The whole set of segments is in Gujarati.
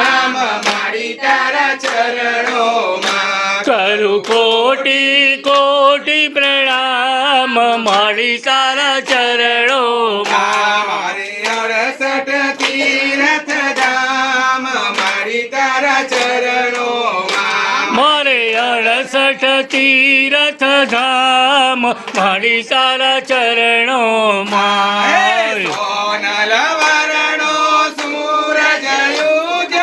પ્રણામ મારી તારા ચરણોમાં કરું કોટી કોટી પ્રણામ મારી તારા ચરણોમાં મારે 68 તીર્થ ધામ મારી તારા ચરણોમાં મારે 68 તીર્થ ધામ મારી તારા ચરણોમાં સોનલ વરણો સૂરજ યુગ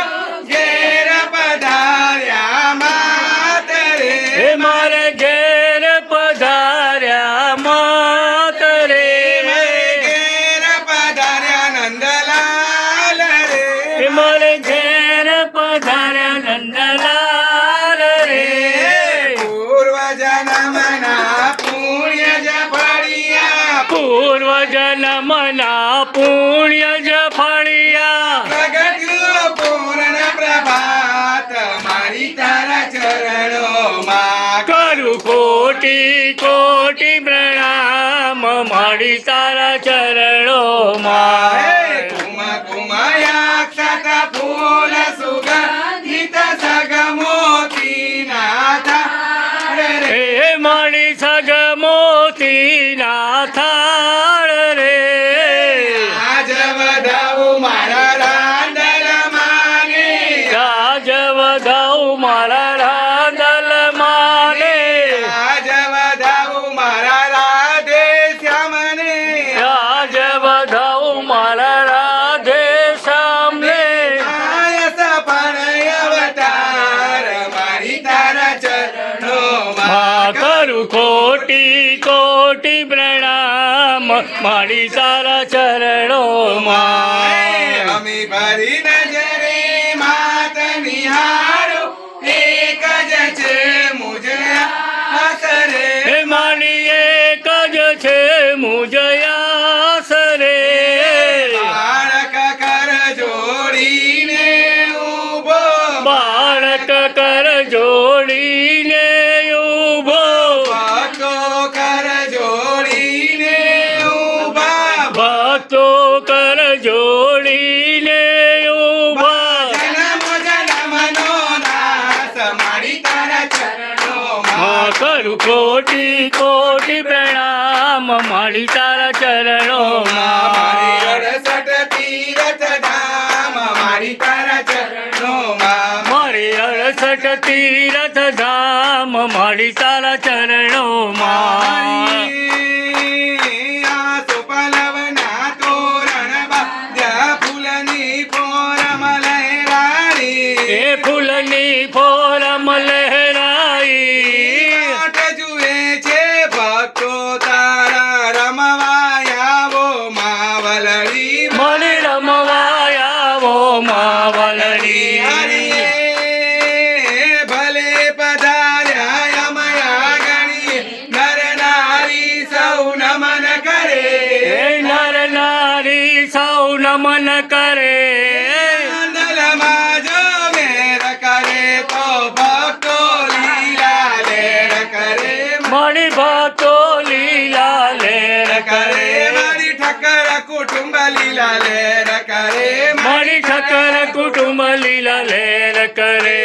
ઘેર પધાર્યા માત રે હે મારે ઘેર પધાર્યા માત રે ઘેર પધાર્યા નંદલાલ રે હે મારે ઘેર પધાર્યા નંદલાલ રે પૂર્વ જન્મના પુણ્ય જ ફળિયા પૂર્વ જન્મના પુણ્ય જ ફળિયા પ્રગટ્યું પૂર્ણ પ્રભાત મારી તારા ચરણોમાં કરું કોટી કોટી પ્રણામ મારી તારા ચરણોમાં કુમ કુમયાક્ષત ફૂલ સુગંધિત સગમોતી નાથા રે હે મારી સગ મોતીના થાળ રે આજ વધાવું મારા રાંદલ માને રાજ વધાવું મારા રાંદલ માને આજ વધાવું મારા રાધે શ્યામને રાજ વધાવું મારા રાધે સામને આયસ પણ અવતાર મારી તારા ચરણોમાં માં કરું કોટી કોટી પ્રણામ મારી તારા ચરણોમાં અમે ભરી નજરે માત નિહાળો એક જ છે મુજે આસરે હે મારી એક જ છે મુજયાસ રે બાળક કર જોડીને ઊભો બાળક કર જોડીને ઊભો ભક્તો કર જોડીને ઊભા ભક્તો કર જોડીને ઊભા જન્મ જન્મનો નાશ મારી તારા ચરણોમાં માં કરું કોટી કોટી પ્રણામ મારી તારા ચરણોમાં મારી 68 તીર્થ ધામ મારી તારા ચરણોમાં મારી 68 તીર્થ ધામ મારી તારા ચરણોમાં આ સુપલવના તોરણ બાંધ્યા ફૂલની પોરમ લહેરારી એ ફૂલની ફોરમ લહેરાઈ આટ જુએ છે ભક્તો તારા રમવાયાવો માવલડી મને રમવાયાવો માવલડી હરિયે ભલે પધાર્યા અમયા ગણીએ નર નારી સૌ નમન કરે એ નર નારી સૌ નમન કરે આંદલમાં જો મેર કરે તો ભક્તો લીલા લેર કરે મણી ભક્તો લીલા લેર કરે મારી ઠક્કર કુટુંબ લીલા લેર કરે મણી ઠક્કર કુટુંબ લીલા લેર કરે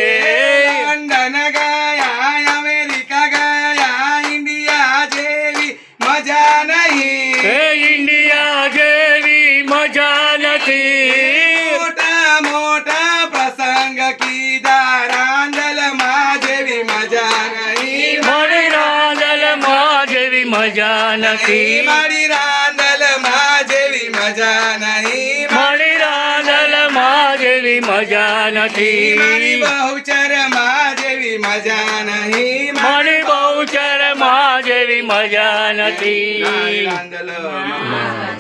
લંડન ગયા અમેરિકા ગયા ઇન્ડિયા જેવી મજા નહીં એ ઇન્ડિયા જેવી મજા નથી મોટા મોટા પ્રસંગ કીધા રાંદલમાં જેવી મજા નહીં મણી રાંદલમાં જેવી મજા નથી મારી રાંદલમાં જેવી મજા નહીં મણી રાંદલમાં જેવી મજા નથી મારી બહુચરમાં જેવી મજા નહીં મણી બહુચરમાં જેવી મજા નથી રાંદલમાં